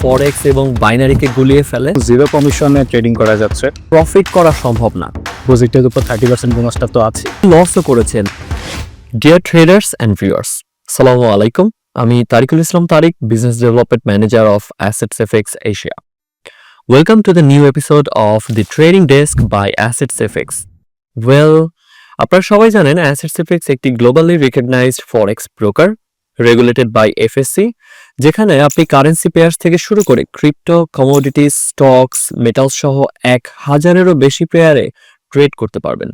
ফরেক্স এবং বাইনারিকে গুলিয়ে ফেলে। জিরো কমিশনে ট্রেডিং করা যাচ্ছে, প্রফিট করা সম্ভব না, ডিপোজিটের উপর 30% বোনাসটা তো আছে। লসও করেছেন। ডিয়ার ট্রেডার্স অ্যান্ড ভিউয়ার্স, আসসালামু আলাইকুম। আমি Tariqul Islam Tariq, business development manager of assets FX Asia. Welcome to the new episode of the trading desk by assets FX. আপনারা সবাই জানেন অ্যাসেটস এফএক্স একটি globally recognised forex broker, regulated by FSC, যেখানে আপনি currency pairs থেকে শুরু করে ক্রিপ্টো, কমোডিটিস, স্টকস, মেটালস সহ 1000-এরও বেশি পেয়ারে ট্রেড করতে পারবেন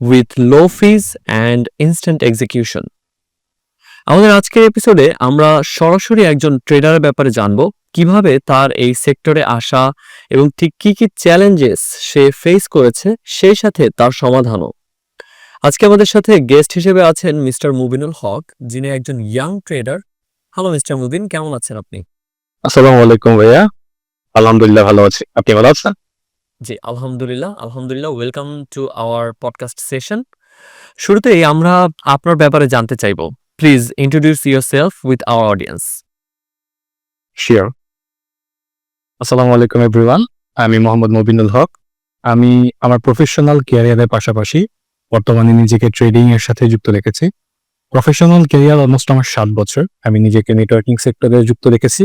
with low fees and instant execution. আমাদের আজকের এপিসোডে আমরা সরাসরি একজন ট্রেডারের ব্যাপারে জানবো, কিভাবে তার এই সেক্টরে আসা এবং ঠিক কি কি চ্যালেঞ্জেস সে ফেস করেছে, সেই সাথে তার সমাধানও। আজকে আমাদের সাথে গেস্ট হিসেবে আছেন মিস্টার মুবিনুল হক, যিনি একজন young tedder. Hello mister Mubin, কেমন আছেন আপনি? আসসালামু আলাইকুম ভাইয়া, আলহামদুলিল্লাহ ভালো আছি, আপনি ভালো আছেন? জি আলহামদুলিল্লাহ। Welcome to our podcast session. শুরুতেই আমরা আপনার ব্যাপারে জানতে চাইব। Please introduce yourself with our audience. Sure. আসসালামু আলাইকুম এভরিওয়ান, আমি মোহাম্মদ মুবিনুল হক। আমি আমার প্রফেশনাল ক্যারিয়ারের পাশাপাশি বর্তমানে নিজেকে ট্রেডিং এর সাথে যুক্ত রেখেছি। প্রফেশনাল ক্যারিয়ার অলমোস্ট আমার 7 বছর। আমি নিজেকে নেটওয়ার্কিং সেক্টরে যুক্ত রেখেছি।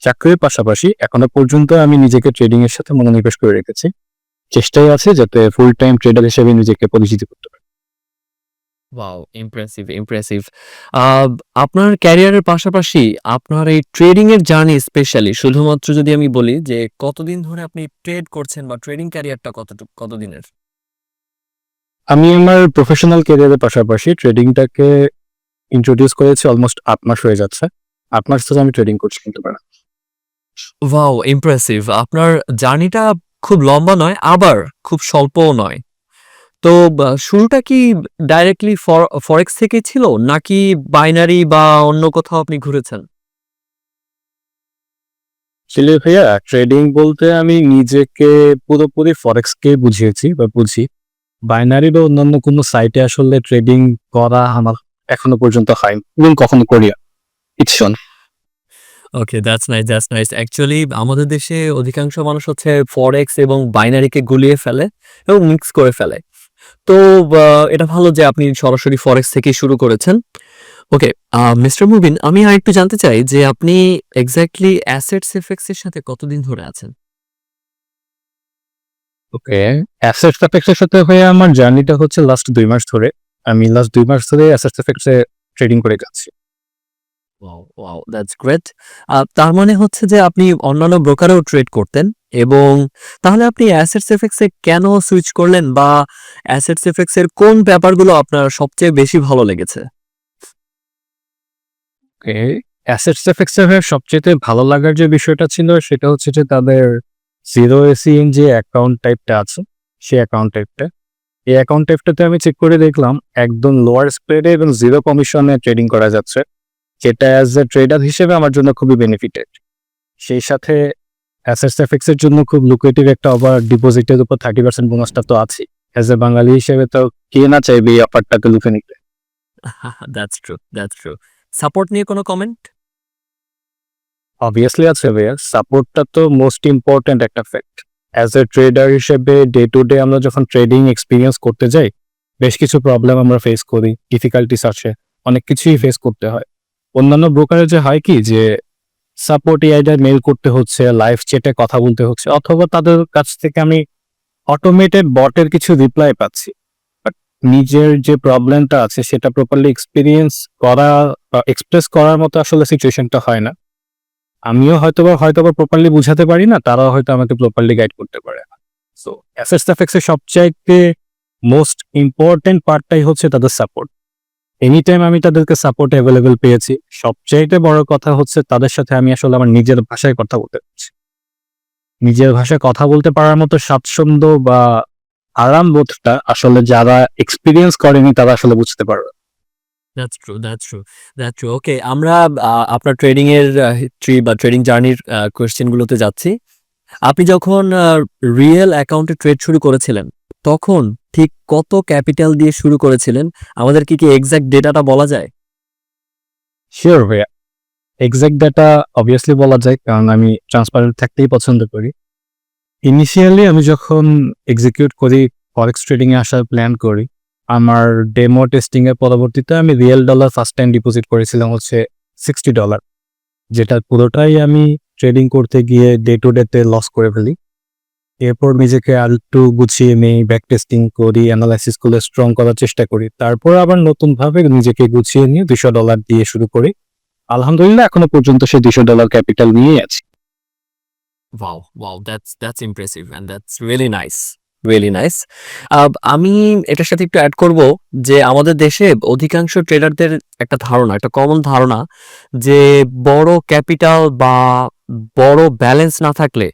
চাকরির পাশাপাশি এখনো পর্যন্ত আমি নিজেকে ট্রেডিং এর সাথে মনোনিবেশ করে রেখেছি। চেষ্টাই আছে যাতে ফুল টাইম ট্রেডার হিসেবে নিজেকে পরিচিতি করতে পারি। Wow, impressive. আপনার ক্যারিয়ারের পাশাপাশি আপনার এই ট্রেডিং এর জার্নি, স্পেশালি শুধুমাত্র যদি আমি বলি যে কতদিন ধরে আপনি ট্রেড করছেন বা ট্রেডিং ক্যারিয়ারটা কতদিনের? আমি আমার প্রফেশনাল ক্যারিয়ারের পাশাপাশি ট্রেডিংটাকে ইন্ট্রোডিউস করেছি অলমোস্ট 8 মাস হয়ে যাচ্ছে। 8 মাস ধরে আমি ট্রেডিং করছি কিন্তু পারা। Wow, impressive. আপনার জার্নিটা খুব লম্বা নয়, আবার খুব স্বল্পও নয়। তো শুরুটা কি ডাইরেক্টলি ফরেক্স থেকে ছিল, নাকি বাইনারি বা অন্য কোথাও আপনি ঘুরেছেন? আসলে ভাইয়া, ট্রেডিং বলতে আমি নিজেকে পুরোপুরি ফরেক্সকে বুঝিয়েছি বা বুঝি। বাইনারি বা অন্যান্য কোনো সাইটে আসলে ট্রেডিং করা আমার এখনো পর্যন্ত হয়নি এবং কখনো করিয়া ইচ্ছা না। ওকে, দ্যাটস নাইস। অ্যাকচুয়ালি আমাদের দেশে অধিকাংশ মানুষ হচ্ছে ফরেক্স এবং বাইনারিকে গুলিয়ে ফেলে এবং মিক্স করে ফেলে। তো এটা ভালো যে আপনি সরাসরি ফরেক্স থেকেই শুরু করেছেন। ওকে, মিস্টার মুবিন, আমি আরেকটু জানতে চাই যে আপনি এক্স্যাক্টলি অ্যাসেটস এফএক্স এর সাথে কতদিন ধরে আছেন? ওকে, অ্যাসেটস এফেক্টসের সাথে ভাইয়া আমার জার্নিটা হচ্ছে লাস্ট 2 মাস ধরে। আমি লাস্ট 2 মাস ধরে অ্যাসেটস এফেক্টসে ট্রেডিং করে যাচ্ছি। Wow, that's great. তার মানে হচ্ছে যে আপনি অন্যান্য ব্রোকারেও ট্রেড করতেন, এবং তাহলে আপনি অ্যাসেটস এফএক্স এ কেন সুইচ করলেন, বা অ্যাসেটস এফএক্স এর কোন ব্যাপারগুলো আপনার সবচেয়ে বেশি ভালো লেগেছে? ওকে, অ্যাসেটস এফেক্টস এর সবচেয়ে ভালো লাগার যে বিষয়টা ছিল সেটা হচ্ছে যে তাদের জিরো এসিএন যে অ্যাকাউন্ট টাইপটা আছে, সেই অ্যাকাউন্ট টাইপটা, এই অ্যাকাউন্ট টাইপটাতে আমি চেক করে দেখলাম একদম লোয়ার স্প্রেডে এবং জিরো কমিশনে ট্রেডিং করা যাচ্ছে, যেটা অ্যাজ এ ট্রেডার হিসেবে আমার জন্য খুবই বেনিফিটেড। সেই সাথে অ্যাসেটস এফেক্টস এর জন্য খুব লুক্রেটিভ একটা আবার ডিপোজিটের উপর 30% বোনাসটা তো আছে। অ্যাজ এ বাঙালি হিসেবে তো কে না চাইবে এই অফারটাকে লুফে নিতে। That's true. সাপোর্ট নিয়ে কোনো কমেন্ট? অবভিয়াসলি আছে ভাইয়া, সাপোর্টটা তো মোস্ট ইম্পর্ট্যান্ট একটা ফ্যাক্ট। অ্যাজ এ ট্রেডার হিসেবে ডে টু ডে আমরা যখন ট্রেডিং এক্সপিরিয়েন্স করতে যাই, বেশ কিছু প্রবলেম আমরা ফেস করি, ডিফিকাল্টিস আছে, অনেক কিছুই ফেস করতে হয়। অন্যান্য ব্রোকারে যে হয় কি যে সাপোর্ট এআইডার মেল করতে হচ্ছে, লাইভ চ্যাটে কথা বলতে হচ্ছে, অথবা তাদের কাছ থেকে আমি অটোমেটেড বটের কিছু রিপ্লাই পাচ্ছি। বাট নিজের যে প্রবলেমটা আছে সেটা প্রপারলি এক্সপিরিয়েন্স করা বা এক্সপ্রেস করার মতো আসলে সিচুয়েশনটা হয় না। আমিও হয়তোবা প্রপারলি বুঝাতে পারি না, তারাও হয়তো আমাকে প্রপারলি গাইড করতে পারে না। সো অ্যাসেটস এফেক্টস এর সবচাইতে মোস্ট ইম্পর্টেন্ট পার্টটাই হচ্ছে তাদের সাপোর্ট। এনি টাইম আমি তাদেরকে সাপোর্ট অ্যাভেলেবেল পেয়েছি। সবচাইতে বড় কথা হচ্ছে তাদের সাথে আমি আসলে আমার নিজের ভাষায় কথা বলতে পারছি। নিজের ভাষায় কথা বলতে পারার মতো স্বাচ্ছন্দ্য বা আরাম বোধটা আসলে যারা এক্সপিরিয়েন্স করেনি তারা আসলে বুঝতে পারবে। That's true. ওকে, আমরা আপনার ট্রেডিং এর হিস্ট্রি বা ট্রেডিং জার্নির কোয়েশ্চেন গুলোতে যাচ্ছি। আপনি যখন রিয়েল অ্যাকাউন্টে ট্রেড শুরু করেছিলেন, তখন ঠিক কত ক্যাপিটাল দিয়ে শুরু করেছিলেন? আমাদের কি এক্সাক্ট ডেটাটা বলা যায়? শিওর ভাইয়া, এক্সাক্ট ডাটা অবভিয়াসলি বলা যায়, কারণ আমি ট্রান্সপারেন্ট থাকতেই পছন্দ করি। ইনিশিয়ালি আমি যখন এক্সিকিউট করি, ফরেক্স ট্রেডিং এ আসার প্ল্যান করি, আমার ডেমো টেস্টিং এর পরবর্তীতে আমি real dollar first time deposit করেছিলাম হচ্ছে $60, যেটা পুরোটাই আমি ট্রেডিং করতে গিয়ে ডে টু ডে তে লস করে ফেলি। এরপর নিজেকে আর একটু গুছিয়ে নেই, ব্যাক টেস্টিং করি, অ্যানালাইসিস করে স্ট্রং করার চেষ্টা করি, তারপর আবার নতুনভাবে নিজেকে গুছিয়ে নিয়ে $200 দিয়ে শুরু করি। আলহামদুলিল্লাহ এখনো পর্যন্ত সেই $200 ক্যাপিটাল নিয়েই আছি। Wow, that's impressive and that's really nice. Really nice. আমি এটার সাথে একটু অ্যাড করব যে আমাদের দেশে অধিকাংশ ট্রেডারদের একটা ধারণা, একটা কমন ধারণা যে বড় ক্যাপিটাল বা বড় ব্যালেন্স না থাকলে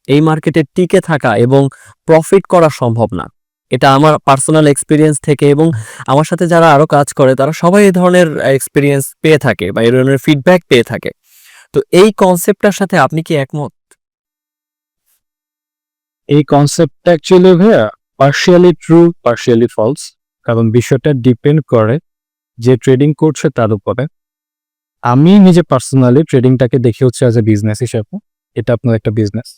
এই মার্কেটে টিকে থাকা এবং প্রফিট করা সম্ভব না। এটা আমার পার্সোনাল এক্সপেরিয়েন্স থেকে এবং আমার সাথে যারা আরো কাজ করে তারা সবাই এই ধরনের এক্সপেরিয়েন্স পেয়ে থাকে বা এই ধরনের ফিডব্যাক পেয়ে থাকে। তো এই কনসেপ্টটার সাথে আপনি কি একমত? এই কনসেপ্টটা অ্যাকচুয়ালি ভাইয়া পার্শিয়ালি ট্রু, পার্শিয়ালি ফলস, কারণ বিষয়টা ডিপেন্ড করে যে ট্রেডিং করছে তার উপরে। আমি নিজে পার্সোনালি ট্রেডিংটাকে দেখি হচ্ছে অ্যাজ এ বিজনেস হিসেবে। এটা আপনার একটা বিজনেস।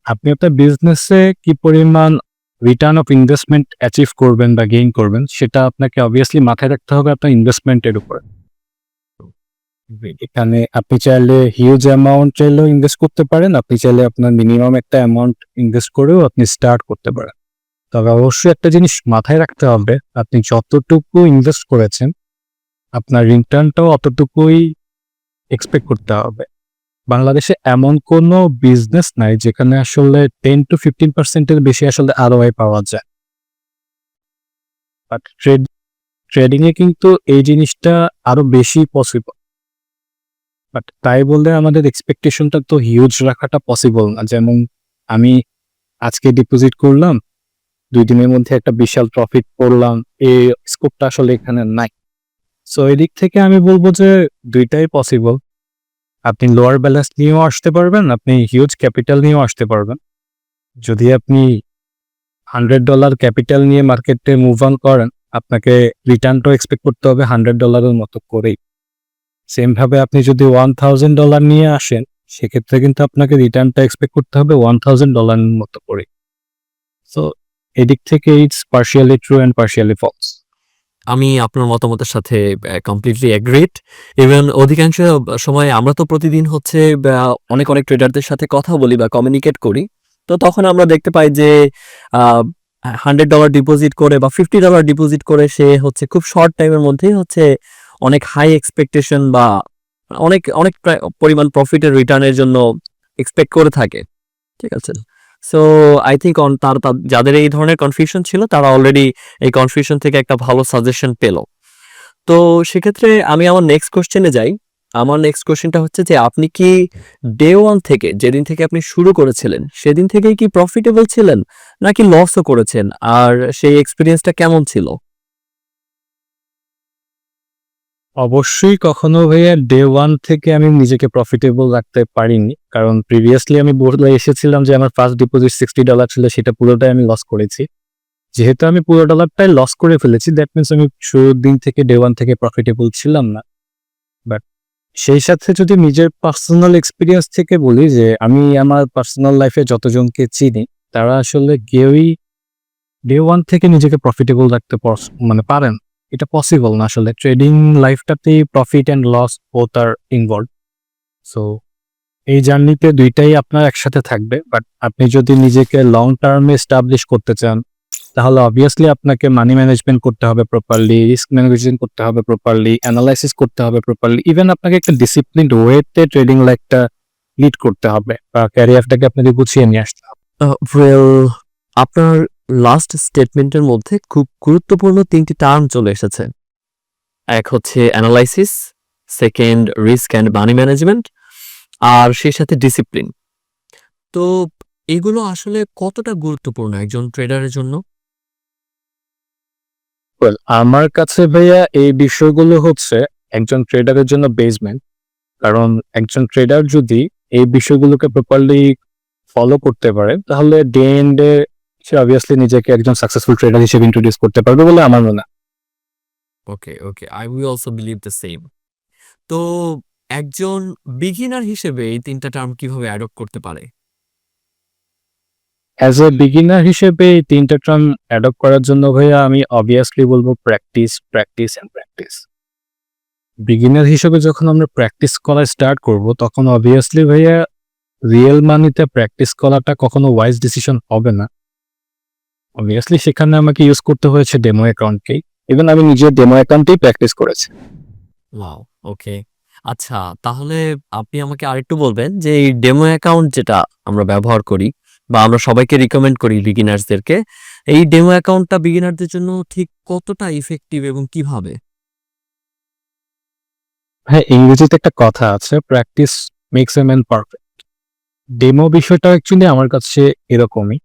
আপনি আপনার বিজনেসে কি পরিমাণ রিটার্ন অফ ইনভেস্টমেন্ট অ্যাচিভ করবেন বা গেইন করবেন, সেটা আপনাকে অবভিয়াসলি মাথায় রাখতে হবে আপনার ইনভেস্টমেন্টের উপরে। এখানে আপনি চাইলে হিউজ অ্যামাউন্ট চাইলেও ইনভেস্ট করতে পারেন, আপনি চাইলে আপনার মিনিমাম একটা অ্যামাউন্ট ইনভেস্ট করেও আপনি স্টার্ট করতে পারেন। তবে অবশ্যই একটা জিনিস মাথায় রাখতে হবে, আপনি যতটুকু ইনভেস্ট করেছেন আপনার রিটার্নটাও অতটুকুই এক্সপেক্ট করতে হবে। বাংলাদেশে এমন কোনো বিজনেস নাই যেখানে আসলে 10-15% বেশি আসলে ROI পাওয়া যায়। বাট ট্রেডিং এ কিন্তু এই জিনিসটা আরো বেশি পসিবল। বাট তাই বললে আমাদের এক্সপেকটেশনটা তো হিউজ রাখাটা পসিবল না। যেমন আমি আজকে ডিপোজিট করলাম, 2 দিনের মধ্যে একটা বিশাল প্রফিট করলাম, এই স্কোপটা আসলে এখানে নাই। সো এদিক থেকে আমি বলবো যে দুইটাই পসিবল। আপনি লোয়ার ব্যালেন্স নিয়েও আসতে পারবেন, আপনি হিউজ ক্যাপিটাল নিয়েও আসতে পারবেন। যদি আপনি $100 ক্যাপিটাল নিয়ে মার্কেটে মুভ অন করেন, আপনাকে রিটার্নটাও এক্সপেক্ট করতে হবে $100 মতো করেই। সেম ভাবে আপনি যদি $1000 নিয়ে আসেন, সেক্ষেত্রে কিন্তু আপনাকে রিটার্নটা এক্সপেক্ট করতে হবে $1000 মতো করে। সো এদিক থেকে it's partially true and partially false. আমি আপনার মতামতের সাথে কমপ্লিটলি এগ্রিড। ইভেন অধিকাংশ সময় আমরা তো প্রতিদিন হচ্ছে অনেক ট্রেডারদের সাথে কথা বলি বা কমিউনিকেট করি। তো তখন আমরা দেখতে পাই যে $100 ডিপোজিট করে বা $50 ডিপোজিট করে সে হচ্ছে খুব শর্ট টাইমের মধ্যেই হচ্ছে অনেক হাই এক্সপেকটেশন বা অনেক পরিমাণ প্রফিটের রিটার্নের জন্য এক্সপেক্ট করে থাকে। ঠিক আছে? সো আই থিংক যাদের এই ধরনের কনফিউশন ছিল তারা অলরেডি এই কনফিউশন থেকে একটা ভালো সাজেশন পেল। তো সেক্ষেত্রে আমি আমার নেক্সট কোশ্চেনে যাই। আমার নেক্সট কোশ্চেনটা হচ্ছে যে আপনি কি ডে 1 থেকে যেদিন থেকে আপনি শুরু করেছিলেন সেদিন থেকেই কি প্রফিটেবল ছিলেন নাকি লসও করেছেন? আর সেই এক্সপেরিয়েন্সটা কেমন ছিল? অবশ্যই কখনো ভাইয়া ডে 1 থেকে আমি নিজেকে প্রফিটেবল রাখতে পারিনি, কারণ প্রিভিয়াসলি আমি বলে এসেছিলাম যে আমার ফার্স্ট ডিপোজিট $60 ছিল, সেটা পুরোটাই আমি লস করেছি। যেহেতু আমি পুরো ডলারটাই লস করে ফেলেছি, দ্যাট মিনস আমি শুরুর দিন থেকে ডে 1 থেকে প্রফিটেবল ছিলাম না। বাট সেই সাথে যদি নিজের পার্সোনাল এক্সপিরিয়েন্স থেকে বলি, যে আমি আমার পার্সোনাল লাইফে যতজনকে চিনি তারা আসলে কেউই ডে 1 থেকে নিজেকে প্রফিটেবল রাখতে পারেন। এটা পসিবল না। আসলে ট্রেডিং লাইফটাতেই প্রফিট অ্যান্ড লস বোথ আর ইনভলভ। সো এই জার্নিতে দুইটাই আপনার একসাথে থাকবে। বাট আপনি যদি নিজেকে লং টার্মে এস্টাবলিশ করতে চান, তাহলে অবভিয়াসলি আপনাকে মানি ম্যানেজমেন্ট করতে হবে প্রপারলি, রিস্ক ম্যানেজমেন্ট করতে হবে প্রপারলি, অ্যানালাইসিস করতে হবে প্রপারলি, ইভেন আপনাকে একটা ডিসিপ্লিনড ওয়েতে ট্রেডিং লাইফটা লিড করতে হবে বা ক্যারিয়ারটাকে আপনাকে গুছিয়ে নিয়ে আসতে হবে। ওয়েল, আপনার লাস্ট স্টেটমেন্টের মধ্যে খুব গুরুত্বপূর্ণ 3টি টার্ম চলে এসেছে। এক হচ্ছে analysis, second risk and money management, আর সেই সাথে ডিসিপ্লিন। তো এগুলো আসলে কতটা গুরুত্বপূর্ণ একজন ট্রেডারের জন্য? Well, আমার কাছে ভাইয়া এই বিষয়গুলো হচ্ছে একজন ট্রেডারের জন্য বেসমেন্ট। কারণ একজন ট্রেডার যদি এই বিষয়গুলোকে প্রপারলি ফলো করতে পারে, তাহলে ডে এন্ডে সে অবভিয়াসলি নিজেকে একজন সাকসেসফুল ট্রেডার হিসেবে ইন্ট্রোডিউস করতে পারবে বলে আমার মনে হয়। Okay, I will also believe the same. তো একজন বিগিনার হিসেবে এই ৩টা টার্ম কিভাবে অ্যাডপ্ট করতে পারে? অ্যাজ এ বিগিনার হিসেবে এই ৩টা টার্ম অ্যাডপ্ট করার জন্য ভাইয়া আমি অবভিয়াসলি বলব practice, practice and practice. Beginner হিসেবে যখন আমরা প্র্যাকটিস করা স্টার্ট করব তখন অবভিয়াসলি ভাইয়া রিয়েল মানিতে প্র্যাকটিস করাটা কখনো ওয়াইজ ডিসিশন হবে না। অবভিয়াসলি সেখানে আমাকে ইউজ করতে হয়েছে ডেমো অ্যাকাউন্টকেই। ইভেন আমি নিজের ডেমো অ্যাকাউন্টেই প্র্যাকটিস করেছি। ওয়াও! ওকে। আচ্ছা, তাহলে আপনি আমাকে আরেকটু বলবেন যে এই ডেমো অ্যাকাউন্ট যেটা আমরা ব্যবহার করি বা আমরা সবাইকে রিকমেন্ড করি বিগিনার্সদেরকে, এই ডেমো অ্যাকাউন্টটা বিগিনারদের জন্য ঠিক কতটা ইফেক্টিভ এবং কিভাবে? হ্যাঁ, ইংরেজিতে একটা কথা আছে, practice makes a man perfect. Demo বিষয়টা অ্যাকচুয়ালি আমার কাছে এরকমই।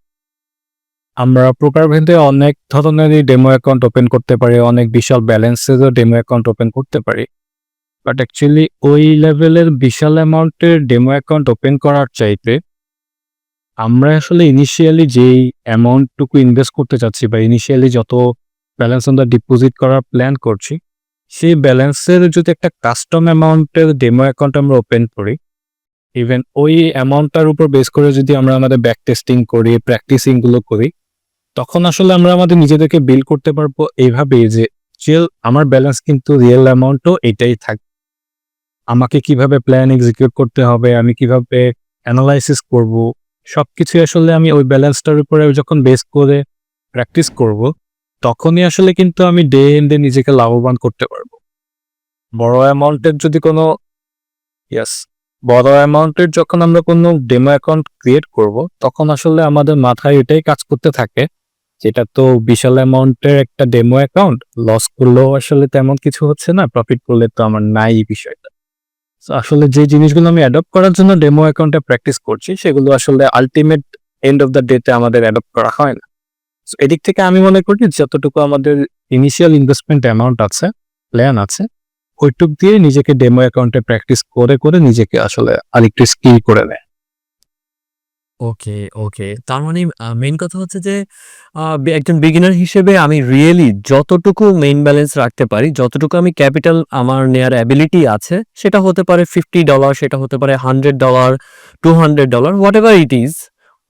আমরা প্রকারভেদে অনেক ধরনেরই ডেমো অ্যাকাউন্ট ওপেন করতে পারি, অনেক বিশাল ব্যালেন্সেরও ডেমো অ্যাকাউন্ট ওপেন করতে পারি। বাট অ্যাকচুয়ালি ওই লেভেলের বিশাল অ্যামাউন্টের ডেমো অ্যাকাউন্ট ওপেন করার চাইতে আমরা আসলে ইনিশিয়ালি যেই অ্যামাউন্টটুকু ইনভেস্ট করতে চাচ্ছি বা ইনিশিয়ালি যত ব্যালেন্স আমরা ডিপোজিট করার প্ল্যান করছি, সেই ব্যালেন্সের যদি একটা কাস্টম অ্যামাউন্টের ডেমো অ্যাকাউন্ট আমরা ওপেন করি, ইভেন ওই অ্যামাউন্টটার উপর বেস করে যদি আমরা আমাদের ব্যাক টেস্টিং করি, প্র্যাকটিসিংগুলো করি, তখন আসলে আমরা আমাদের নিজেদেরকে বিল্ড করতে পারবো এইভাবে যে আমার ব্যালেন্স কিন্তু রিয়েল অ্যামাউন্টও এটাই থাকবে। আমাকে কিভাবে প্ল্যান এক্সিকিউট করতে হবে, আমি কিভাবে অ্যানালাইসিস করব, সবকিছু আসলে আমি ওই ব্যালেন্সটার উপরে যখন বেস করে প্র্যাকটিস করব, তখনই আসলে কিন্তু আমি ডে এন্ডে নিজেকে লাভবান করতে পারবো। বড় অ্যামাউন্টের যদি কোনো ইয়াস বড় অ্যামাউন্টের যখন আমরা কোনো ডেমো অ্যাকাউন্ট ক্রিয়েট করব, তখন আসলে আমাদের মাথায় এটাই কাজ করতে থাকে, যেটা তো বিশাল অ্যামাউন্টের একটা ডেমো অ্যাকাউন্ট, লস করলেও আসলে তেমন কিছু হচ্ছে না, প্রফিট করলে তো আমার নাই এই বিষয়টা। So আসলে যে জিনিসগুলো আমি অ্যাডপ্ট করার জন্য ডেমো অ্যাকাউন্টে প্র্যাকটিস করছি, সেগুলো আসলে আলটিমেট এন্ড অফ দ্য ডেতে আমাদের অ্যাডপ্ট করা হয় না। সো এদিক থেকে আমি মনে করি যতটুকু আমাদের ইনিশিয়াল ইনভেস্টমেন্ট অ্যামাউন্ট আছে, প্ল্যান আছে, ওইটুক দিয়ে নিজেকে ডেমো অ্যাকাউন্টে প্র্যাকটিস করে করে নিজেকে আসলে আরেকটু স্কিল করে নেয়। ওকে, ওকে। তার মানে মেইন কথা হচ্ছে যে একজন বিগিনার হিসেবে আমি রিয়েলি যতটুকু মেইন ব্যালেন্স রাখতে পারি, যতটুকু আমি ক্যাপিটাল আমার নেয়ার অ্যাবিলিটি আছে, সেটা হতে পারে $50, সেটা হতে পারে $100, $200, হোয়াটএভার ইট ইজ,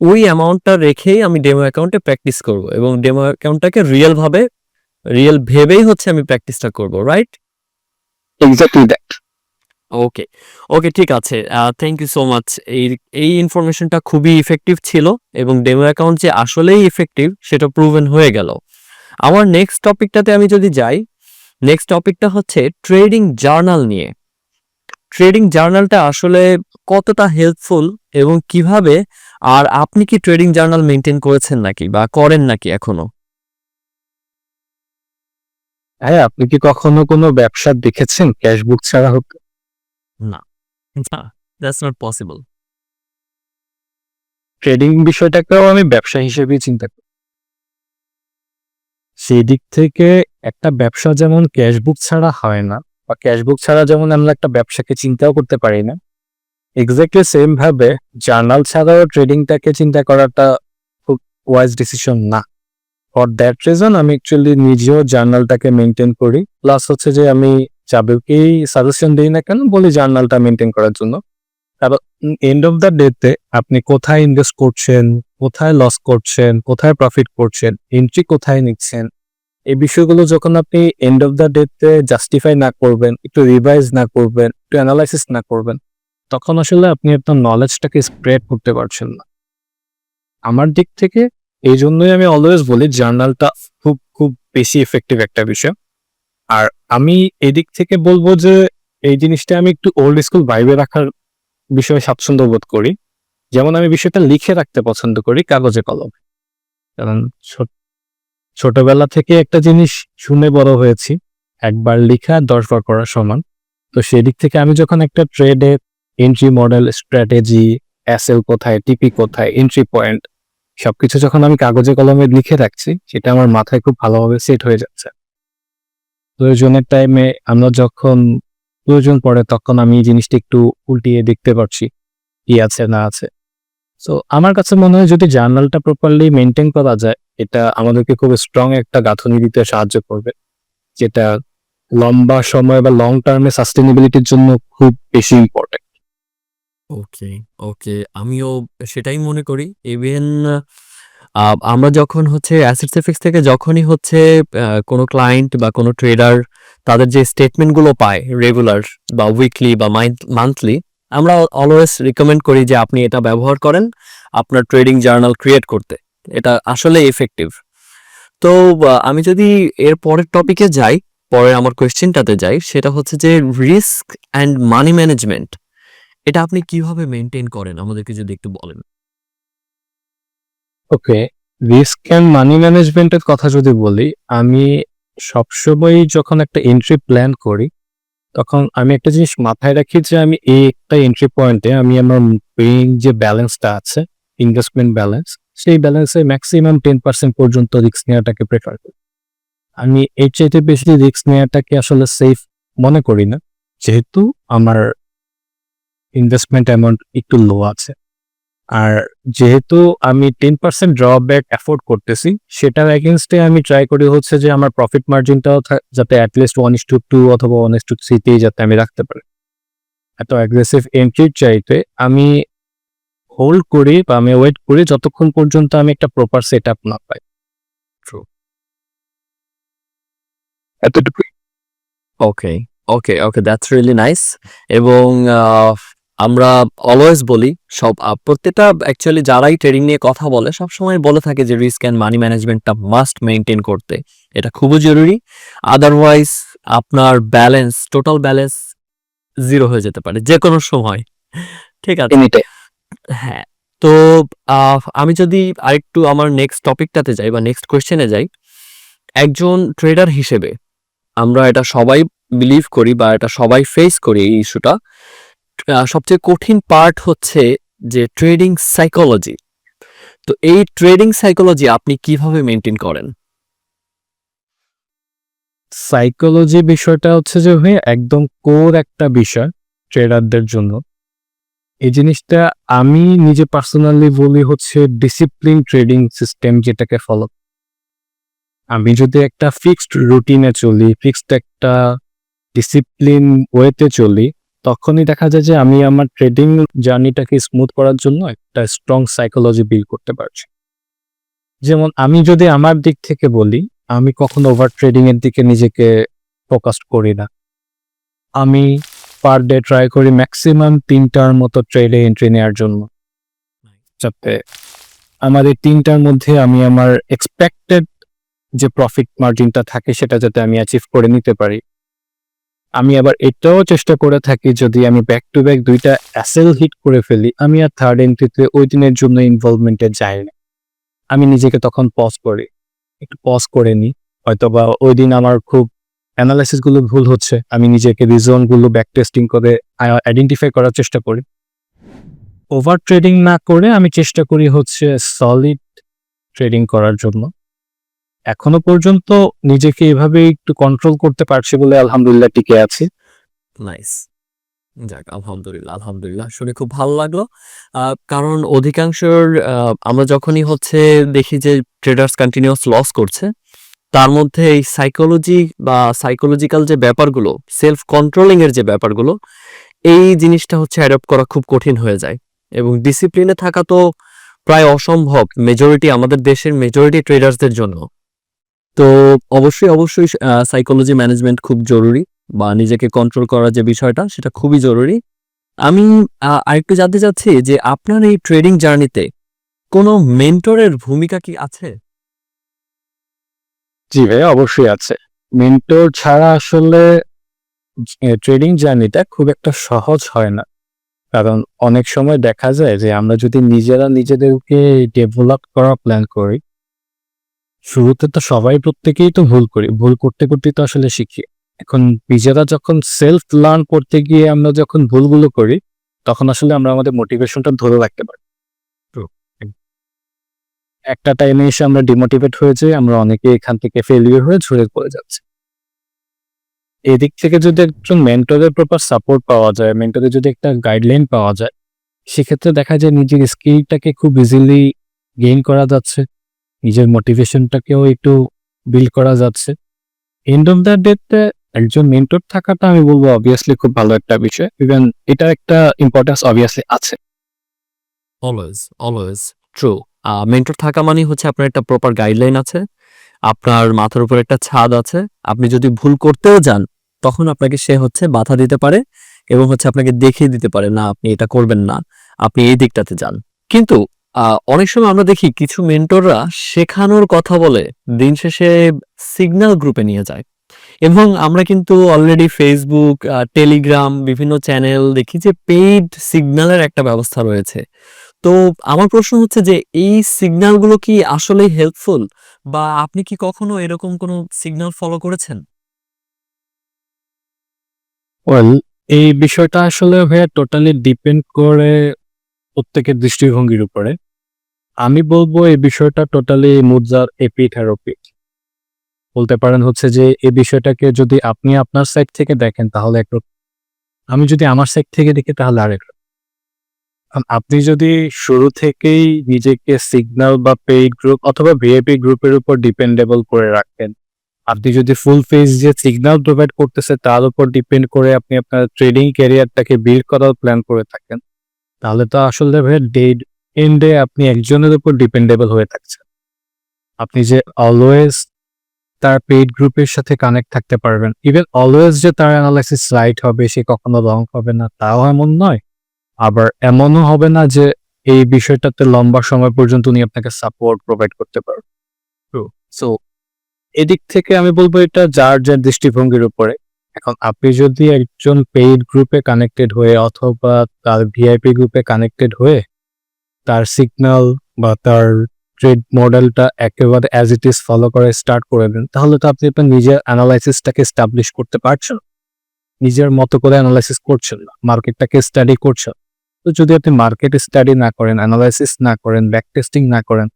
ওই অ্যামাউন্টটা রেখেই আমি ডেমো অ্যাকাউন্টে প্র্যাকটিস করব এবং ডেমো অ্যাকাউন্টটাকে রিয়েল ভেবেই হচ্ছে আমি প্র্যাকটিসটা করব, right? Exactly that. Okay, okay, ঠিক আছে। Thank you so much. এই ইনফরমেশনটা খুবই ইফেক্টিভ ছিল এবং ডেমো অ্যাকাউন্ট যে আসলেই ইফেক্টিভ সেটা প্রুভেন হয়ে গেল। আমার নেক্সট টপিকটাতে আমি যদি যাই, নেক্সট টপিকটা হচ্ছে ট্রেডিং জার্নাল নিয়ে। ট্রেডিং জার্নালটা আসলে কতটা হেল্পফুল এবং কিভাবে, আর আপনি কি ট্রেডিং জার্নাল মেইনটেইন করেছেন নাকি বা করেন নাকি এখনো? হ্যাঁ, আপনি কি কখনো কোনো ব্যবসা দেখেছেন ক্যাশ বুক ছাড়া হতে? না, না, দ্যাটস নট পসিবল। ট্রেডিং বিষয়টাকেও আমি ব্যবসা হিসেবেই চিন্তা করি। সেই দিক থেকে একটা ব্যবসা যেমন ক্যাশ বুক ছাড়া হয় না, বা ক্যাশ বুক ছাড়া যেমন আমরা একটা ব্যবসাকে চিন্তাও করতে পারি না, এক্স্যাক্টলি সেম ভাবে জার্নাল ছাড়াও ট্রেডিংটাকে চিন্তা করাটা খুব ওয়াইজ ডিসিশন না। ফর দ্যাট রিজন আমি অ্যাকচুয়ালি নিজেও জার্নালটাকে মেনটেন করি, প্লাস হচ্ছে যে আমি যাদেরকেই সাজেশন দিই না কেন বলি জার্নালটা মেনটেন করার জন্য। কারণ এন্ড অফ দ্য ডেতে আপনি কোথায় ইনভেস্ট করছেন, কোথায় লস করছেন, কোথায় প্রফিট করছেন, এন্ট্রি কোথায় নিচ্ছেন, এই বিষয়গুলো যখন আপনি এন্ড অফ দ্য ডেতে জাস্টিফাই না করবেন, একটু রিভাইজ না করবেন, একটু অ্যানালাইসিস না করবেন, তখন আসলে আপনি আপনার নলেজটাকে স্প্রেড করতে পারছেন না। আমার দিক থেকে এই জন্যই আমি অলওয়েজ বলি জার্নালটা খুব খুব বেশি এফেক্টিভ একটা বিষয়। আর আমি এদিক থেকে বলবো যে এই জিনিসটা আমি একটু ওল্ড স্কুল ভাইবে রাখার বিষয়ে স্বাচ্ছন্দ্য বোধ করি। যেমন আমি বিষয়টা লিখে রাখতে পছন্দ করি কাগজে কলমে। কারণ ছোটবেলা থেকে একটা জিনিস শুনে বড় হয়েছি, একবার লিখা 10 বার করা সমান। তো সেদিক থেকে আমি যখন একটা ট্রেডে এন্ট্রি মডেল, স্ট্র্যাটেজি, এসএল কোথায়, টিপি কোথায়, এন্ট্রি পয়েন্ট, সবকিছু যখন আমি কাগজে কলমে লিখে রাখছি, সেটা আমার মাথায় খুব ভালোভাবে সেট হয়ে যাচ্ছে। প্রয়োজনের টাইমে আমরা যখন প্রয়োজন পড়ে তখন আমি এই জিনিসটা একটু উল্টিয়ে দেখতে পারছি কি আছে না আছে। সো আমার কাছে মনে হয় যদি জার্নালটা প্রপারলি মেনটেন করা যায়, এটা আমাদেরকে খুব স্ট্রং একটা গাঁথনি দিতে সাহায্য করবে, যেটা লম্বা সময় বা লং টার্মে সাস্টেনেবিলিটির জন্য খুব বেশি ইম্পর্টেন্ট। ওকে, ওকে। আমিও সেটাই মনে করি। ইভেন আমরা যখন হচ্ছে অ্যাসেটস এফেক্টস থেকে যখনই হচ্ছে কোনো ক্লায়েন্ট বা কোনো ট্রেডার তাদের যে স্টেটমেন্টগুলো পায় রেগুলার বা উইকলি বা মান্থলি, আমরা অলওয়েজ রিকমেন্ড করি যে আপনি এটা ব্যবহার করেন আপনার ট্রেডিং জার্নাল ক্রিয়েট করতে। এটা আসলে এফেক্টিভ। তো আমি যদি এর পরের টপিকে যাই, পরের আমার কোয়েশ্চেনটাতে যাই, সেটা হচ্ছে যে রিস্ক অ্যান্ড মানি ম্যানেজমেন্ট। এটা আপনি কিভাবে মেইনটেইন করেন আমাদেরকে যদি একটু বলেন? ওকে, রিস্ক অ্যান্ড মানি ম্যানেজমেন্টের কথা যদি বলি, আমি সবসময়ই যখন একটা এন্ট্রি প্ল্যান করি, তখন আমি একটা জিনিস মাথায় রাখি যে আমি এই একটা এন্ট্রি পয়েন্টে আমি আমার মেইন যে ব্যালেন্সটা আছে, ইনভেস্টমেন্ট ব্যালেন্স, সেই ব্যালেন্সে ম্যাক্সিমাম 10% পর্যন্ত রিস্ক নেওয়াটাকে প্রেফার করি। আমি এর চাইতে বেশি রিস্ক নেওয়াটাকে আসলে সেফ মনে করি না, যেহেতু আমার ইনভেস্টমেন্ট অ্যামাউন্ট একটু লো আছে। আর যেহেতু আমি 10% ড্রব্যাক অ্যাফোর্ড করতেছি, সেটার এগেইনস্টে আমি ট্রাই করি হচ্ছে যে আমার প্রফিট মার্জিনটাও যাতে অ্যাটলিস্ট 1:2 অথবা 1:3 তেই যাতে আমি রাখতে পারি। এত অ্যাগ্রেসিভ এন্ট্রির চাইতে আমি হোল্ড করি বা আমি ওয়েট করি যতক্ষণ পর্যন্ত আমি একটা প্রপার সেটআপ না পাই। ট্রু। এতটুকুই। ওকে, ওকে, ওকে, দ্যাটস রিয়েলি নাইস। এবং আমরা অলওয়েজ বলি প্রত্যেকটা অ্যাকচুয়ালি যারাই ট্রেডিং নিয়ে কথা বলে সবসময় বলে থাকে যে রিস্ক অ্যান্ড মানি ম্যানেজমেন্টটা মাস্ট মেইনটেইন করতে। এটা খুবই জরুরি। আদারওয়াইজ আপনার ব্যালেন্স, টোটাল ব্যালেন্স 0 হয়ে যেতে পারে যেকোনো সময়। ঠিক আছে? এনিটাইম। হ্যাঁ। তো আমি যদি আরেকটু আমার নেক্সট টপিকটাতে যাই বা নেক্সট কোয়েশ্চেনে যাই, একজন ট্রেডার হিসেবে আমরা এটা সবাই বিলিভ করি বা এটা সবাই ফেস করি এই ইস্যুটা। সবচেয়ে কঠিন পার্ট হচ্ছে যে ট্রেডিং সাইকোলজি। তো এই ট্রেডিং সাইকোলজি আপনি কিভাবে মেইনটেইন করেন? সাইকোলজি বিষয়টা হচ্ছে যে ভাই একদম কোর একটা বিষয় ট্রেডারদের জন্য। এই জিনিসটা আমি নিজে পার্সোনালি বলি হচ্ছে ডিসিপ্লিন ট্রেডিং সিস্টেম যেটাকে ফলো। আমি যদি একটা ফিক্সড রুটিনে চলি, ফিক্সড একটা ডিসিপ্লিন ওয়েতে চলি, তখনই দেখা যায় যে আমি আমার ট্রেডিং জার্নিটাকে স্মুথ করার জন্য একটা স্ট্রং সাইকোলজি বিল্ড করতে পারছি। যেমন আমি যদি আমার দিক থেকে বলি, আমি কখনো ওভার ট্রেডিং এর দিকে নিজেকে ফোকাস করি না। আমি পার ডে ট্রাই করি ম্যাক্সিমাম 3টার মতো ট্রেডে এন্ট্রি নেওয়ার জন্য, যাতে আমার এই 3টার মধ্যে আমি আমার এক্সপেক্টেড যে প্রফিট মার্জিনটা থাকে সেটা যাতে আমি অ্যাচিভ করে নিতে পারি। আমি আবার এটাও চেষ্টা করে থাকি যদি আমি ব্যাক টু ব্যাক 2টা অ্যাসেল হিট করে ফেলি, আমি আর থার্ড এন্ট্রিতে ওই দিনের জন্য ইনভলভমেন্টে যাই না। আমি নিজেকে তখন পজ করি, একটু পজ করে নিই। হয়তোবা ওই দিন আমার খুব অ্যানালাইসিস গুলো ভুল হচ্ছে, আমি নিজেকে রিজন গুলো ব্যাক টেস্টিং করে আইডেন্টিফাই করার চেষ্টা করি। ওভার ট্রেডিং না করে আমি চেষ্টা করি হচ্ছে সলিড ট্রেডিং করার জন্য। এখনো পর্যন্ত নিজেকে এভাবে একটু কন্ট্রোল করতে পারছি বলে আলহামদুলিল্লাহ টিকে আছি। নাইস। যাক, আলহামদুলিল্লাহ, আলহামদুলিল্লাহ। শুনে খুব ভালো লাগলো। কারণ অধিকাংশের আমরা যখনই হচ্ছে দেখি যে ট্রেডার্স কন্টিনিউয়াস লস করছে, তার মধ্যে এই সাইকোলজি বা সাইকোলজিক্যাল যে ব্যাপারগুলো, সেলফ কন্ট্রোলিং এর যে ব্যাপারগুলো, এই জিনিসটা হচ্ছে অ্যাডপ্ট করা খুব কঠিন হয়ে যায়। এবং ডিসিপ্লিনে থাকা তো প্রায় অসম্ভব আমাদের দেশের মেজরিটি ট্রেডার্সদের জন্য। তো অবশ্যই, অবশ্যই সাইকোলজি ম্যানেজমেন্ট খুব জরুরি বা নিজেকে কন্ট্রোল করার যে বিষয়টা সেটা খুবই জরুরি। আমি আরেকটু জানতে চাচ্ছি যে আপনার এই ট্রেডিং জার্নিতে কোনো মেন্টরের ভূমিকা কি আছে? জি ভাই, অবশ্যই আছে। মেন্টর ছাড়া আসলে ট্রেডিং জার্নিটা খুব একটা সহজ হয় না। কারণ অনেক সময় দেখা যায় যে আমরা যদি নিজেরা নিজেদেরকে ডেভেলপ করা প্ল্যান করি, শুরুতে তো সবাই প্রত্যেকেই তো ভুল করি, ভুল করতে করতেই তো আসলে শিখি। এখন নিজেরা যখন সেলফ লার্ন করতে গিয়ে আমরা যখন ভুলগুলো করি, তখন আসলে আমরা আমাদের মোটিভেশনটা ধরে রাখতে পারি। True. একটা টাইমে এসে আমরা ডিমোটিভেট হয়ে যাই, আমরা অনেকে এখান থেকে ফেলিওর হয়ে ঝরে পড়ে যাচ্ছি। এদিক থেকে যদি একজন মেন্টরের প্রপার সাপোর্ট পাওয়া যায়, মেন্টরের যদি একটা গাইডলাইন পাওয়া যায়, সেক্ষেত্রে দেখা যায় নিজের স্কিলটাকে খুব ইজিলি গেইন করা যাচ্ছে, নিজের মোটিভেশনটাকেও একটু বিল্ড করা যাচ্ছে। এন্ড অফ দ্য ডেতে একজন মেন্টর থাকাটা আমি বলবো অবভিয়াসলি খুব ভালো একটা বিষয়। ইভেন এটার একটা ইম্পর্টেন্স অবভিয়াসলি আছে। Always true. মেন্টর থাকা মানে হচ্ছে আপনার একটা প্রপার গাইডলাইন আছে, আপনার মাথার উপর একটা ছাদ আছে। আপনি যদি ভুল করতেও যান তখন আপনাকে সে হচ্ছে বাধা দিতে পারে এবং হচ্ছে আপনাকে দেখিয়ে দিতে পারে, না আপনি এটা করবেন না, আপনি এই দিকটাতে যান। কিন্তু অনেক সময় আমরা দেখি কিছু মেন্টররা শেখানোর কথা বলে দিন শেষে সিগন্যাল গ্রুপে নিয়ে যায়। এবং আমরা কিন্তু অলরেডি ফেসবুক, টেলিগ্রাম, বিভিন্ন চ্যানেল দেখি যে পেইড সিগন্যালের একটা ব্যবস্থা রয়েছে। তো আমার প্রশ্ন হচ্ছে যে এই সিগন্যালগুলো কি আসলেই হেল্পফুল, বা আপনি কি কখনো এরকম কোনো সিগন্যাল ফলো করেছেন? ওয়েল, এই বিষয়টা আসলে ভাইয়া টোটালি ডিপেন্ড করে প্রত্যেকের দৃষ্টিভঙ্গির উপরে। আমি বলবো এই বিষয়টা টোটালি মুদ্রার এপিঠ আর ওপিঠ। বলতে পারেন হচ্ছে যে এই বিষয়টাকে যদি আপনি আপনার সাইড থেকে দেখেন তাহলে একরকম, আমি যদি আমার সাইড থেকে দেখি তাহলে আরেক রকম। আপনি যদি শুরু থেকেই নিজেকে সিগন্যাল বা পেইড গ্রুপ অথবা ভিআইপি গ্রুপের উপর ডিপেন্ডেবল করে রাখেন, আপনি যদি ফুল ফেজ যে সিগন্যাল প্রোভাইড করতেছে তার উপর ডিপেন্ড করে আপনি আপনার ট্রেডিং ক্যারিয়ারটাকে বিল্ড করার প্ল্যান করে থাকেন, তাহলে তো আসলে ভাই ডেড এন্ডে আপনি একজনের উপর ডিপেন্ডেবল হয়ে থাকছেন। আপনি যে অলওয়েজ তার পেইড গ্রুপের সাথে কানেক্ট থাকতে পারবেন, ইভেন অলওয়েজ যে তার অ্যানালাইসিস রাইট হবে, সে কখনো রং হবে না, তাও এমন নয়। আবার এমনও হবে না যে এই বিষয়টাতে লম্বা সময় পর্যন্ত উনি আপনাকে সাপোর্ট প্রোভাইড করতে পারবে। সো এদিক থেকে আমি বলবো এটা যার যার দৃষ্টিভঙ্গির উপরে। এখন আপনি যদি একজন পেইড গ্রুপে কানেক্টেড হয়ে অথবা তার ভিআইপি গ্রুপে কানেক্টেড হয়ে তার সিগন্যাল বা তার ট্রেড মডেলটা একেবারে অ্যাজ ইট ইজ ফলো করে স্টার্ট করে দেন, তাহলে তো আপনি আপনার নিজের অ্যানালাইসিসটাকে এস্টাবলিশ করতে পারছেন, নিজের মতো করে অ্যানালাইসিস করছেন না, মার্কেটটাকে স্টাডি করছেন। তো যদি আপনি মার্কেট স্টাডি না করেন, অ্যানালাইসিস না করেন, ব্যাক টেস্টিং না করেন,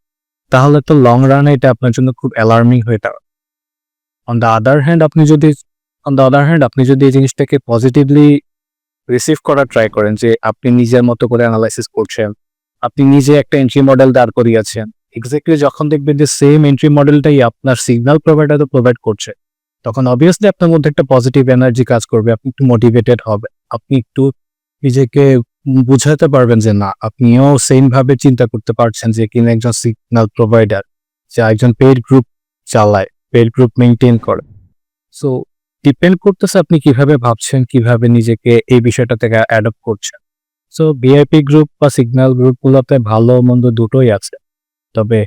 তাহলে তো লং রানে এটা আপনার জন্য খুব অ্যালার্মিং হয়ে দাঁড়াবে। অন দ্য আদার হ্যান্ড আপনি যদি এই জিনিসটাকে পজিটিভলি রিসিভ করার ট্রাই করেন যে আপনি নিজের মতো করে অ্যানালাইসিস করছেন, আপনি নিজে একটা এন্ট্রি মডেল দাঁড় করিয়েছেন, এক্স্যাক্টলি যখন দেখবেন যে সেম এন্ট্রি মডেলটাই আপনার সিগন্যাল প্রোভাইডারও প্রোভাইড করছে, তখন অবভিয়াসলি আপনার মধ্যে একটা পজিটিভ এনার্জি কাজ করবে, আপনি একটু মোটিভেটেড হবে, আপনি একটু নিজেকে বুঝাতে পারবেন যে না, আপনিও সেম ভাবে চিন্তা করতে পারছেন যে কিনা একজন সিগন্যাল প্রোভাইডার যে একজন পেইড গ্রুপ চালায়, পেইড গ্রুপ মেনটেন করে। সো ডিপেন্ড করতেছে আপনি কিভাবে ভাবছেন, কিভাবে নিজেকে এই বিষয়টা থেকে অ্যাডপ্ট করছেন। সো ভিআইপি গ্রুপ বা সিগন্যাল গ্রুপগুলোতে ভালো মন্দ দুটোই আছে, তবে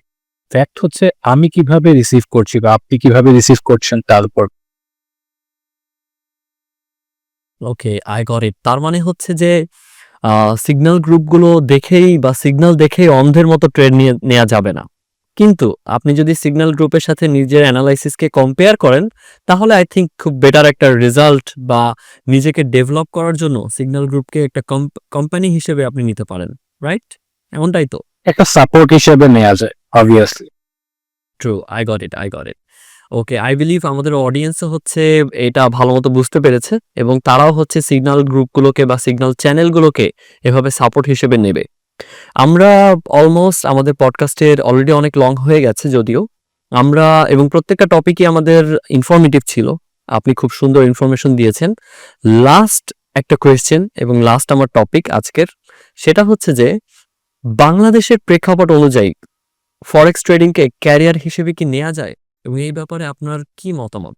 ফ্যাক্ট হচ্ছে আমি কিভাবে রিসিভ করছি বা আপনি কিভাবে রিসিভ করছেন তার উপর। ওকে, আই গট ইট। তার মানে হচ্ছে যে সিগন্যাল গ্রুপগুলো দেখেই বা সিগন্যাল দেখেই অন্ধের মতো ট্রেড নেওয়া যাবে না। কিন্তু আপনি যদি সিগন্যাল গ্রুপের সাথে নিজের অ্যানালাইসিসকে কম্পেয়ার করেন, তাহলে আই থিঙ্ক খুব বেটার একটা রেজাল্ট বা নিজেকে ডেভেলপ করার জন্য সিগন্যাল গ্রুপকে একটা কোম্পানি হিসেবে আপনি নিতে পারেন, রাইট? এমনটাই তো? একটা সাপোর্ট হিসেবে নেওয়া যায় obviously. True, I got it. Okay, I believe আমাদের অডিয়েন্সও হচ্ছে এটা ভালো মতো বুঝতে পেরেছে এবং তারাও হচ্ছে সিগন্যাল গ্রুপগুলোকে বা সিগন্যাল চ্যানেলগুলোকে এভাবে সাপোর্ট হিসেবে নেবে। আমরা অলমোস্ট আমাদের পডকাস্টের অলরেডি অনেক লং হয়ে গেছে যদিও। আমরা এবং প্রত্যেকটা টপিকই আমাদের ইনফরমেটিভ ছিল। আপনি খুব সুন্দর ইনফরমেশন দিয়েছেন। লাস্ট একটা কোয়েশ্চেন এবং লাস্ট আমার টপিক আজকের, সেটা হচ্ছে যে বাংলাদেশের প্রেক্ষাপট অনুযায়ী ফরেক্স ট্রেডিংকে ক্যারিয়ার হিসেবে কি নেওয়া যায়, এবং এই ব্যাপারে আপনার কি মতামত?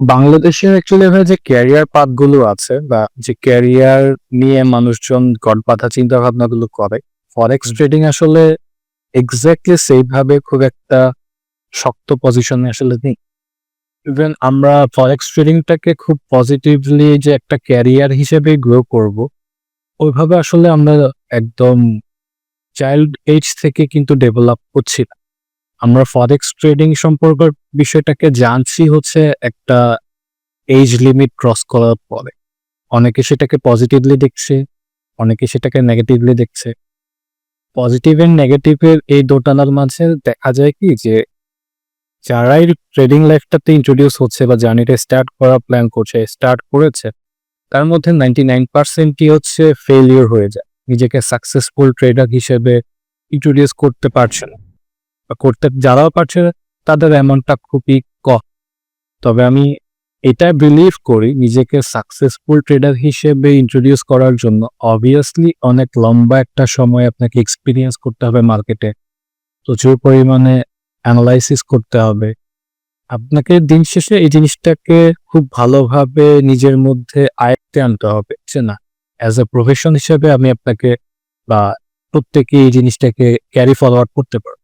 বাংলাদেশের অ্যাকচুয়ালি ভাই যে ক্যারিয়ার পাথগুলো আছে বা যে ক্যারিয়ার নিয়ে মানুষজন গড়বাঁধা চিন্তা ভাবনাগুলো করে, ফরেক্স ট্রেডিং আসলে এক্স্যাক্টলি সেইভাবে খুব একটা শক্ত পজিশনে আসলে নেই। ইভেন আমরা ফরেক্স ট্রেডিংটাকে খুব পজিটিভলি যে একটা ক্যারিয়ার হিসেবে গ্রো করব, ওইভাবে আসলে আমরা একদম চাইল্ড এজ থেকে কিন্তু ডেভেলপ করছি না। আমরা ফরেক্স ট্রেডিং সম্পর্কের বিষয়টাকে জানছি হচ্ছে একটা এজ লিমিট ক্রস করার পরে। অনেকে সেটাকে পজিটিভলি দেখছে, অনেকে সেটাকে নেগেটিভলি দেখছে। পজিটিভ এন্ড নেগেটিভের এই দোটানার মাঝে দেখা যায় কি যে যারাই ট্রেডিং লাইফটাতে ইন্ট্রোডিউস হচ্ছে বা জার্নিটা স্টার্ট করার প্ল্যান করছে, স্টার্ট করেছে, তার মধ্যে 99%ই হচ্ছে ফেলিওর হয়ে যায়, নিজেকে সাকসেসফুল ট্রেডার হিসেবে ইন্ট্রোডিউস করতে পারছে না, বা করতে যারাও পারছে তাদের অ্যামাউন্টটা খুবই কম। তবে আমি এটা বিলিভ করি নিজেকে সাকসেসফুল ট্রেডার হিসেবে ইন্ট্রোডিউস করার জন্য অবভিয়াসলি অনেক লম্বা একটা সময় আপনাকে এক্সপিরিয়েন্স করতে হবে মার্কেটে, প্রচুর পরিমাণে অ্যানালাইসিস করতে হবে। আপনাকে দিন শেষে এই জিনিসটাকে খুব ভালোভাবে নিজের মধ্যে আয়ত্তে আনতে হবে, যে না অ্যাজ এ প্রফেশন হিসেবে আমি আপনাকে বা প্রত্যেকে এই জিনিসটাকে ক্যারি ফরওয়ার্ড করতে পারবো।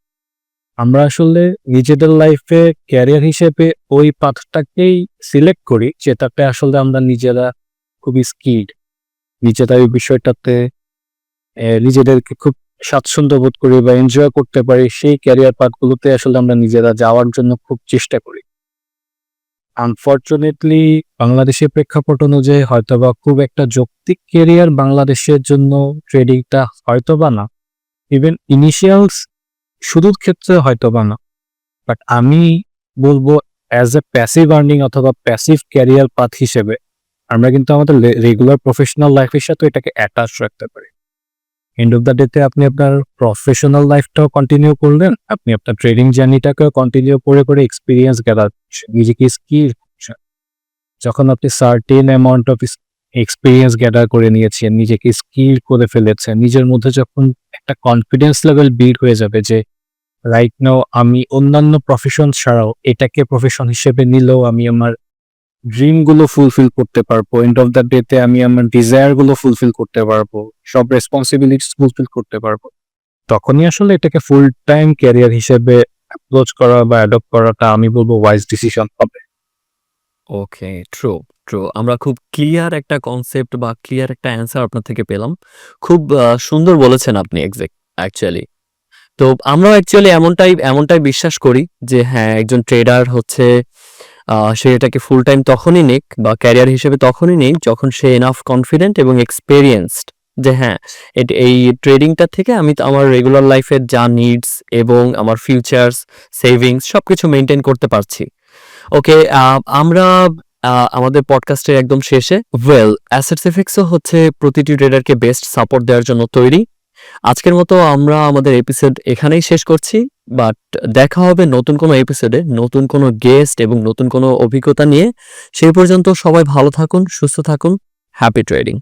আমরা আসলে নিজেদের লাইফে ক্যারিয়ার হিসেবে ওই পাথটাকেই সিলেক্ট করি যেটাতে আসলে আমরা নিজেরা খুবই স্কিল্ড, নিজেরা ওই বিষয়টাতে নিজেদেরকে খুব স্বাচ্ছন্দ্য বোধ করি বা এনজয় করতে পারি, সেই ক্যারিয়ার পাথগুলোতে আসলে আমরা নিজেরা যাওয়ার জন্য খুব চেষ্টা করি। আনফরচুনেটলি বাংলাদেশের প্রেক্ষাপট অনুযায়ী হয়তোবা খুব একটা যৌক্তিক ক্যারিয়ার বাংলাদেশের জন্য ট্রেডিংটা হয়তোবা না, ইভেন ইনিশিয়ালস শুরুর ক্ষেত্রে হয়তোবা না। বাট আমি বলবো অ্যাজ এ প্যাসিভ আর্নিং অথবা প্যাসিভ ক্যারিয়ার পাথ হিসেবে আমরা কিন্তু আমাদের রেগুলার প্রফেশনাল লাইফের সাথে এটাকে অ্যাটাচ রাখতে পারি। এন্ড অফ দ্য ডেতে আপনি আপনার প্রফেশনাল লাইফটাও কন্টিনিউ করলেন, আপনি আপনার ট্রেডিং জার্নিটাকেও কন্টিনিউ করে করে এক্সপিরিয়েন্স গ্যাদার করছেন, নিজেকে স্কিল করছেন। যখন আপনি certain amount of experience gather করে নিয়েছেন, নিজেকে স্কিল করে ফেলেছেন, নিজের মধ্যে যখন একটা কনফিডেন্স লেভেল বিল্ড হয়ে যাবে যে রাইট নাও আমি অন্যান্য প্রফেশন ছাড়াও এটাকে প্রফেশন হিসেবে নিলেও আমি আমার ড্রিমগুলো ফুলফিল করতে পারবো, এন্ড অফ দ্য ডেতে আমি আমার ডিজায়ারগুলো ফুলফিল করতে পারবো, সব রেসপন্সিবিলিটিস ফুলফিল করতে পারবো, তখনই আসলে এটাকে ফুল টাইম ক্যারিয়ার হিসেবে অ্যাপ্রোচ করা বা অ্যাডপ্ট করাটা আমি বলবো ওয়াইজ ডিসিশন হবে। ওকে, ট্রু, ট্রু। আমরা খুব ক্লিয়ার একটা কনসেপ্ট বা ক্লিয়ার একটা অ্যান্সার আপনার থেকে পেলাম। খুব সুন্দর বলেছেন আপনি অ্যাকচুয়ালি। তো আমরাও অ্যাকচুয়ালি এমনটাই বিশ্বাস করি যে হ্যাঁ, একজন ট্রেডার হচ্ছে সে এটাকে ফুল টাইম তখনই নিক বা ক্যারিয়ার হিসেবে তখনই নিক যখন সে এনাফ কনফিডেন্ট এবং এক্সপেরিয়েন্সড যে হ্যাঁ, এই ট্রেডিংটা থেকে আমি তো আমার রেগুলার লাইফের যা নিডস এবং আমার ফিউচার্স, সেভিংস সবকিছু মেইনটেইন করতে পারছি। ওকে, আমরা আমাদের পডকাস্টের একদম শেষে। অ্যাসেটস এফেক্টসও হচ্ছে প্রতিটি ট্রেডারকে বেস্ট সাপোর্ট দেওয়ার জন্য তৈরি। আজকের মতো আমরা আমাদের এপিসোড এখানেই শেষ করছি, বাট দেখা হবে নতুন কোনো এপিসোডে, নতুন কোনো গেস্ট এবং নতুন কোনো অভিজ্ঞতা নিয়ে। সেই পর্যন্ত সবাই ভালো থাকুন, সুস্থ থাকুন। Happy trading.